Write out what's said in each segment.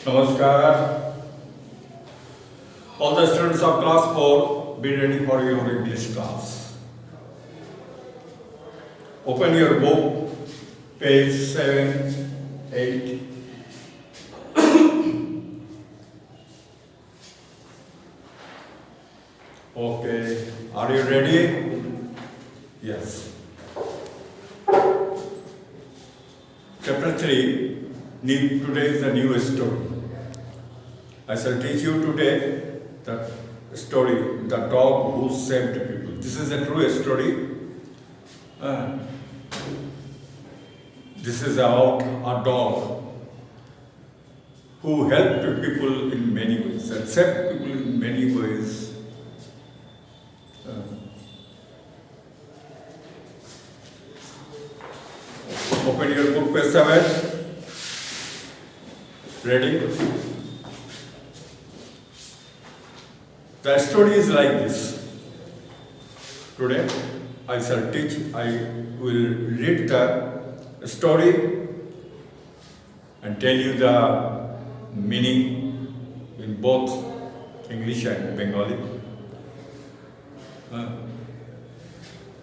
Namaskar. All the students of class 4, be ready for your English class. Open your book, page 7, 8. Okay, are you ready? Yes. Chapter 3, today is the new story. I shall teach you today the story, the dog who saved people. This is a true story. This is about a dog who helped people in many ways and saved people in many ways. Open your book, page 7. Ready? The story is like this. Today I will read the story and tell you the meaning in both English and Bengali.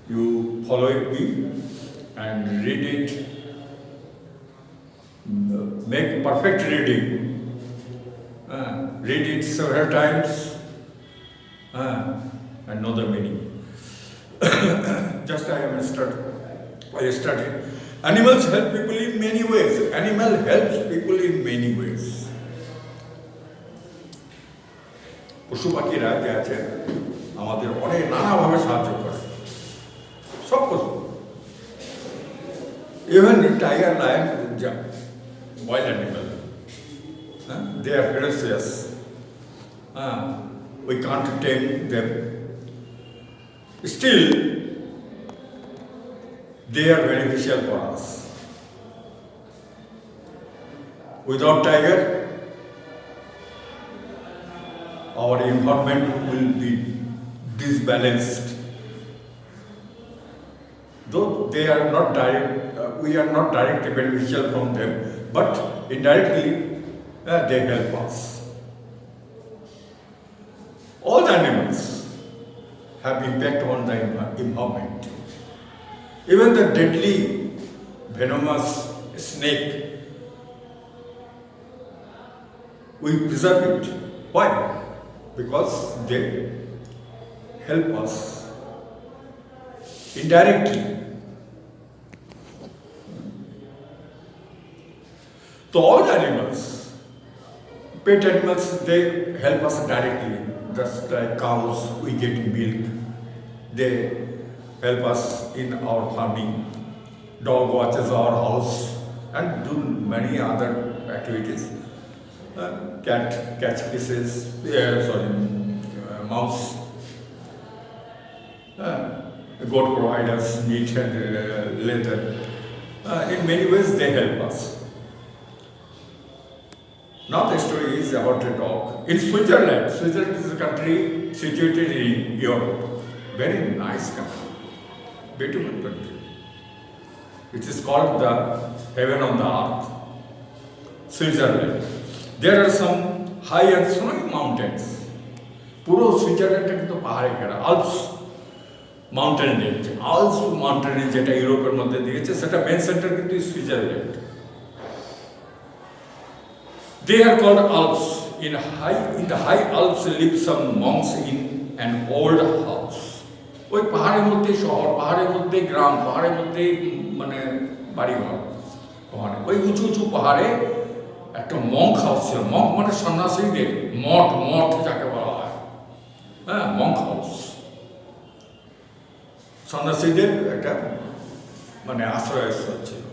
You follow me and read it. Make perfect reading. Read it several times and know the meaning. Just I started. Animals help people in many ways. Animal helps people in many ways. পশু পাখিরা যে আছে আমাদের অনেক নানাভাবে সাহায্য করে সব পশু even tiger lion wild animal. They are ferocious. We can't tame them. Still, they are beneficial for us. Without tiger, our environment will be disbalanced. Though they are not direct, we are not directly beneficial from them, but indirectly they help us. All the animals have impact on the environment. Even the deadly venomous snake, we preserve it. Why? Because they help us indirectly. So all the animals, pet animals, they help us directly. Just like cows, we get milk. They help us in our farming. Dog watches our house and do many other activities. Cat catch fishes, mouse. Goat provide us meat and leather. In many ways, they help us. Now the story is about a dog. In Switzerland, Switzerland is a country situated in Europe. Very nice country, beautiful country. It is called the heaven on the earth, Switzerland. There are some high and snowy mountains. পুরো সুইজারল্যান্ডটা কিন্তু পাহাড়ে ঘেরা Alps mountain range Alps mountain range যেটা ইউরোপের মধ্যে দিয়েছে সেটা main centre কিন্তু Switzerland. They are called Alps. In the high Alps live some monks in an old house. ওই পাহাড়ের মধ্যে শহর, পাহাড়ের মধ্যে গ্রাম, পাহাড়ের মধ্যে মানে বাড়িঘর, ওখানে ওই উঁচু উঁচু পাহাড়ে একটা মঙ্ক হাউস ছিল. মঙ্ক মানে সন্ন্যাসীদের মঠ, মঠ যাকে বলা হয়, মঙ্ক হাউস, সন্ন্যাসীদের একটা মানে আশ্রয়স্থল ছিল.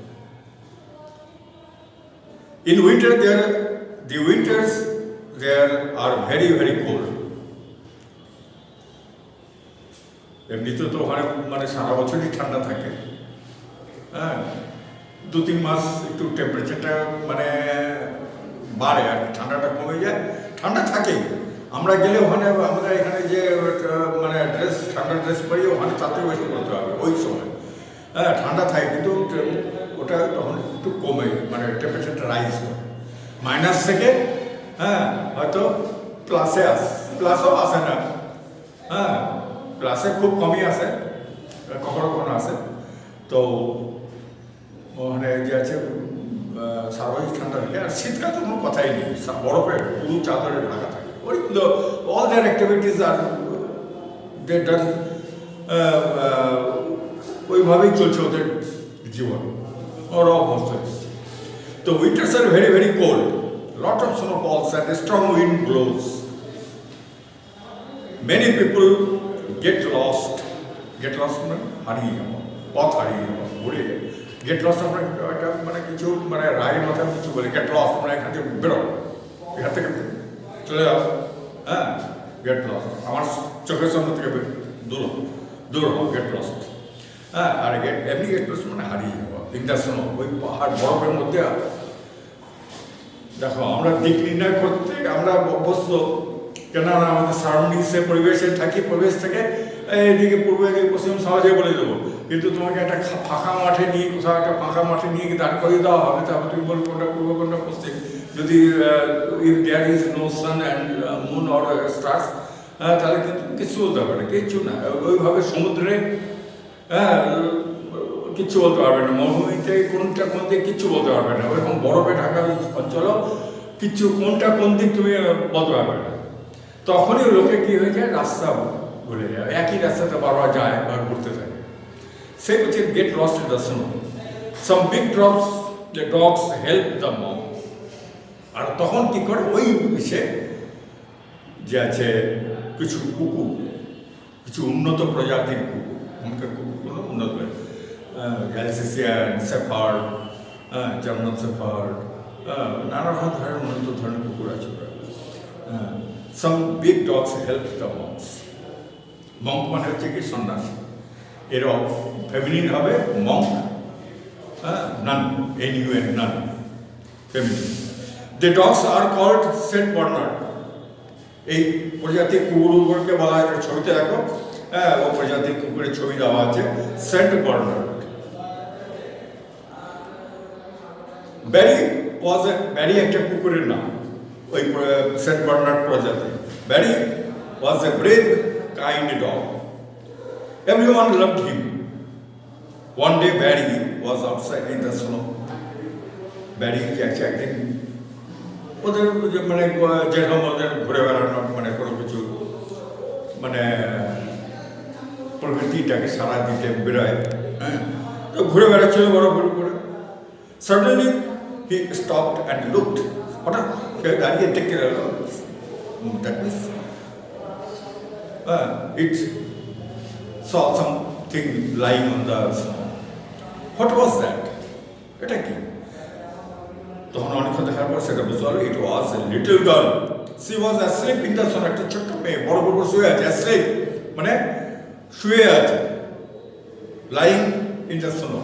In winter the winters there are very very cold. এমনিতে তো ওখানে মানে সারা বছরই ঠান্ডা থাকে. 2-3 মাস একটু টেম্পারেচারটা মানে বাড়ে আর ঠান্ডাটা কমে যায়, ঠান্ডা থাকে. আমরা গেলে ওখানে আমরা এখানে যে মানে ঠান্ডা ড্রেস পরি ওখানে তাতে বেশি করতে হবে ওই সময়. ঠান্ডা থাকে কিন্তু ওটা তখন একটু কমে মানে টেম্পারেচারটা রাইজ হয়. মাইনাস থেকে হ্যাঁ হয়তো প্লাসও আসে না, হ্যাঁ প্লাসে খুব কমই আসে, কখনো কখনো আসে। তো ওখানে যে আছে স্বাভাবিক ঠান্ডা থাকে, আর শীতকাল তো কোনো কথাই নেই, বরফে পুরো চাদরে ঢাকা থাকে। ওই অল দেয়ার অ্যাক্টিভিটিস আর দে ডান, ওইভাবেই চলছে ওদের জীবন, ওরা অভ্যস্ত হয়েছে। তো winters are very very cold, lot of snowfalls and a strong wind blows. Many people get lost মানে হারিয়ে যাওয়া, পথ হারিয়ে যাওয়া, ঘুরে গেট লস্ট। আমরা একটা মানে কিছু মানে রাগের মাথায় কিছু বলি গেট লস্ট, মানে এখান থেকে বেরো, এখান থেকে চলে যাও, হ্যাঁ গেট লস্ট, আমার চোখের সামনে থেকে দূর হও, গেট লস্ট। হ্যাঁ আর এমনি গেট লস্ট মানে হারিয়ে যাওয়া, ইন্টারশন ওই পাহাড় বরফের মধ্যে। দেখো আমরা দিক নির্ণয় করতে আমরা অভ্যস্ত, কেননা আমাদের সারাউন্ডিংসে পরিবেশে থাকি, পরিবেশ থেকে এদিকে পূর্ব এদিকে পশ্চিম সহজে বলে দেবো। কিন্তু তোমাকে একটা ফাঁকা মাঠে নিয়ে, কোথাও একটা ফাঁকা মাঠে নিয়ে দাঁড় করিয়ে দেওয়া হবে, তারপর তুমি বলবে কোনটা পূর্ব কোনটা পশ্চিম। যদি if there is no sun and moon or stars, তাহলে কিন্তু কিচ্ছু বলতে পারবে না, কিচ্ছু না। ওইভাবে সমুদ্রে কিচ্ছু বলতে পারবে না, মরুভূমিতে কোনটা কোন দিক কিচ্ছু বলতে পারবে না, ওইরকম বরফে ঢাকা অঞ্চলও কিচ্ছু কোনটা কোন দিক তুমি বলতে পারবে না। তখনই লোকে কি হয়ে যায়, রাস্তা ভুলে যায়, একই রাস্তাতে বারবার যায় বা ঘুরতে থাকে। সে হচ্ছে get lost in the snow. Some big drops the dogs help the mom. আর তখন কি করে, ওই সে যে আছে কিছু কুকুর, কিছু উন্নত প্রজাতির কুকুর, এখনকার কুকুরগুলো উন্নত, অ্যালসেসিয়ান, শেফার্ড, জার্মান শেফার্ড, নানা ধরনের উন্নত ধরনের কুকুর আছে। Some big dogs help the monks. Monk মানে হচ্ছে কি সন্ন্যাসী, এর ফেমিনিন হবে monk, nun, NUN, nun, feminine. The dogs are called Saint Bernard. এই প্রজাতির কুকুরগুলোকে বলা হয়, ছবিতে দেখো, ও প্রজাতির কুকুরের ছবি দেওয়া আছে, সেন্ট বার্নার্ড। ব্যারি একটা কুকুরের নাম, ওই সেন্ট বার্নার্ড প্রজাতি। Barry was a brave, kind dog. Everyone loved him. One day Barry was outside in the snow. Barry একদিন ওদের মানে যেরকম ওদের ঘুরে বেড়ানো, মানে কোনো কিছু মানে প্রকৃতিটাকে সারা দিতে বেরোয়, হ্যাঁ, তো ঘুরে বেড়াচ্ছিল বরফের উপরে। Suddenly he stopped and looked. হঠাৎ সে দাঁড়িয়ে দেখতে লাগলো, that means it saw something lying on the snow. What was that? এটা কি? তখন অনেকক্ষণ দেখার পর সেটা বুঝতে পারলো, it was a little girl. She was asleep in the snow. একটা ছোট্ট মেয়ে বরফের উপর শুয়ে আছে, asleep মানে শুয়ে আছে, lying in the snow.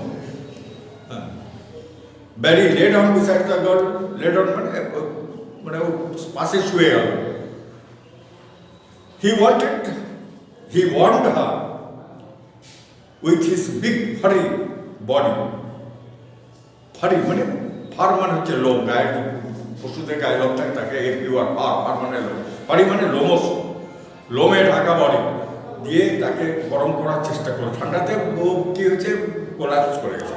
Barry lay down beside the girl. Lay down মানে পাশে শুয়ে গেল। He warmed her with his big furry body. Furry মানে ফার মানে হচ্ছে লোম, গায়ের পশুদের গায়ে লোম থাকে, তাকে ফার মানে লোম, ফারি মানে লোমস, লোমে ঢাকা বডি দিয়ে তাকে গরম করার চেষ্টা করলো। ঠান্ডাতে ও কি হয়েছে, কোলাপস করে গেছে,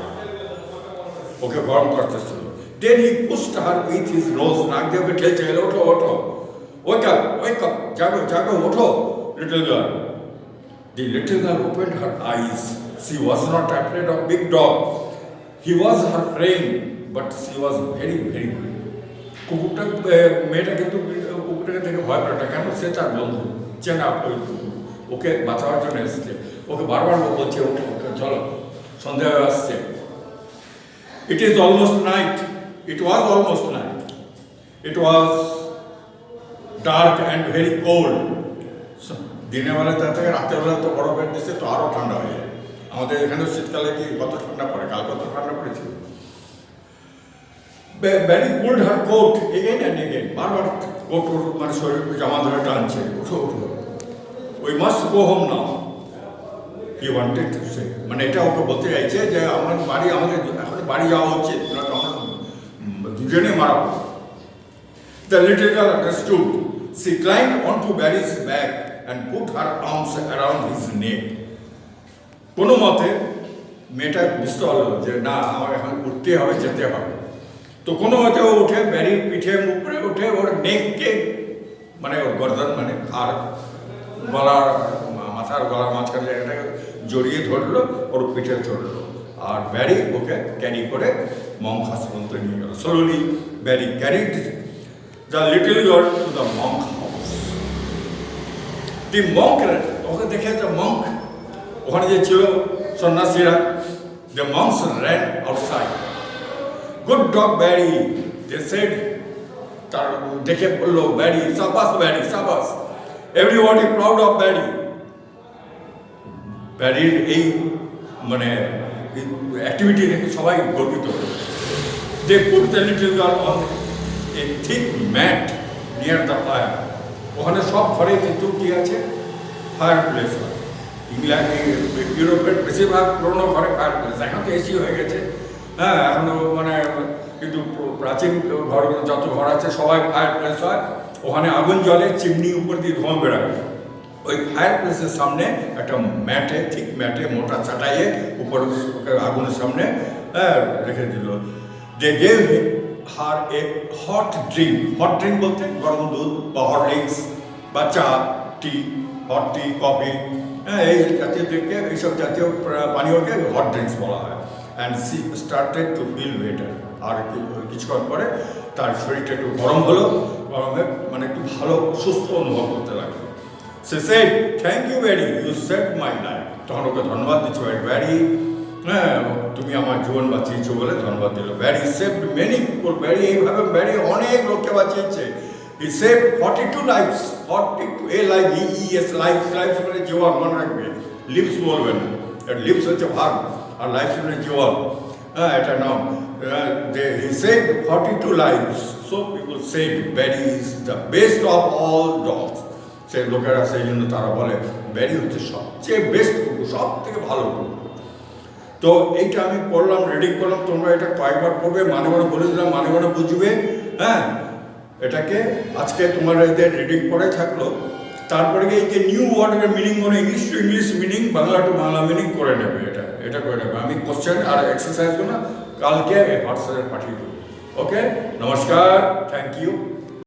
ওকে গরম করার চেষ্টা করলো। Then he pushed her with his nose, নাক দিয়ে ওকে ঠেলছে, ওঠো ওঠো, wake up, জাগো ওঠো, little girl. The little girl opened her eyes. She was not afraid of big dog. He was her friend, but she was very, very good. কুকুরটা, মেয়েটা কিন্তু কুকুরটাকে দেখে ভয় পায় না, কেন, সে তার বন্ধু, চেনা ওকে বাঁচাবার জন্য এসছে। ওকে বারবার বলছে, ওকে চলো, সন্ধ্যা হয়ে আসছে। It is almost night. It was almost night. It was dark and very cold. দিনের বেলা তার থেকে রাতের বেলা তো বরফের দেশে তো আরও ঠান্ডা হয়ে যায়। আমাদের এখানে শীতকালে কি কত ঠান্ডা পড়ে, কাল কত ঠান্ডা পড়েছিল। Barry pulled her coat again and again. বারবার কোট মানে শরীর জামা ধরে টানছে, ওঠো ওঠো, we must go home now. He wanted to say, মানে এটা ওকে বলতে চাইছে যে আমাদের এখন বাড়ি যাওয়া উচিত, আমরা দুজনে মারা। The little girl understood. She climbed onto Barry's back and put her arms around his neck. কোনো মতে মেয়েটা বুঝতে পারলো যে না আমার এখন উঠতে হবে, যেতে হবে। তো কোনো মতে ও উঠে ব্যারির পিঠে উপরে উঠে ওর নেককে মানে ওর গর্দন মানে আর গলার মাথার গলার মাঝখানে জায়গাটাকে জড়িয়ে ধরলো, ওর পিঠে ধরলো। আর ব্যারি ওকে ক্যারি করে মঙ্ক হাউস পর্যন্ত নিয়ে গেল। Slowly Barry carried the little girl to the monk house. The monk, ওকে দেখে দ্য মঙ্ক, ওখানে যে ছিল সন্ন্যাসীরা, the monks ran outside. Good dog Barry, they said. তার দেখে বললো ব্যারি, সাবাস ব্যারি, সাবাস। Everybody proud of Barry. ব্যারির এই মানে অ্যাক্টিভিটি দেখে সবাই গর্বিত। They put the little girl on a thick mat near the fire. ওখানে সব ঘরে কিন্তু কি আছে, ফায়ার প্লেস হয়। ইংল্যান্ড, ইউরোপের বেশিরভাগ পুরোনো ঘরে ফায়ার প্লেস। এখন তো এসি হয়ে গেছে, হ্যাঁ এখনও মানে, কিন্তু প্রাচীন ঘরগুলো যত ঘর আছে সবাই ফায়ার প্লেস হয়। ওখানে আগুন জ্বলে, চিমনি উপর দিয়ে ধোঁয়া বেরোয়। ওই ফায়ার প্লেসের সামনে একটা ম্যাটে, ঠিক ম্যাটে মোটা চাটাইয়ে উপর আগুনের সামনে রেখে দিল। They gave her a hot drink. Hot drink বলতে গরম দুধ বা হরলিক্স বা চা, টি, হট টি, কফি, হ্যাঁ এই জাতীয় দিকে, এইসব জাতীয় পানীয়কে হট ড্রিঙ্কস বলা হয়। And she started to feel better. আর কিছুক্ষণ পরে তার শরীরটা একটু গরম হলো, গরমে মানে একটু ভালো সুস্থ অনুভব করতে লাগলো। সে said, thank you Barry, you saved my life. তখন ওকে ধন্যবাদ দিচ্ছ, ব্যারি, হ্যাঁ তুমি আমার জীবন বাঁচিয়েছো বলে ধন্যবাদ দিল। Barry saved many people. Barry এইভাবে ব্যারি অনেক লোককে বাঁচিয়েছে। He saved 42 lives. 42 a life, ES life, life মানে জীবন, মনে রাখবে, লিভস বলবেন না, লিভস হচ্ছে ভাগ আর লাইফ মানে জীবন, হ্যাঁ এটা নাও। He saved 42 lives. So people said Barry is the best of all dogs. সেই লোকেরা সেই জন্য তারা বলে ব্যারি হচ্ছে সবচেয়ে বেস্ট কুকুর, সব থেকে ভালো কুকুর। তো এইটা আমি করলাম, রিডিং করলাম, তোমরা এটা কয়েকবার পড়বে, মানে মানে বলে দিলাম, মানে মানে বুঝবে, হ্যাঁ এটাকে আজকে তোমার এদের রিডিং পড়ে থাকলো। তারপরে এই যে নিউ ওয়ার্ডের মিনিং, মানে English to English meaning, Bangla to Bangla meaning করে নেবে। এটা করে নেবে। আমি কোশ্চেন আর এক্সারসাইজগুলো কালকে হোয়াটসঅ্যাপে পাঠিয়ে দেবো। ওকে, নমস্কার, থ্যাংক ইউ।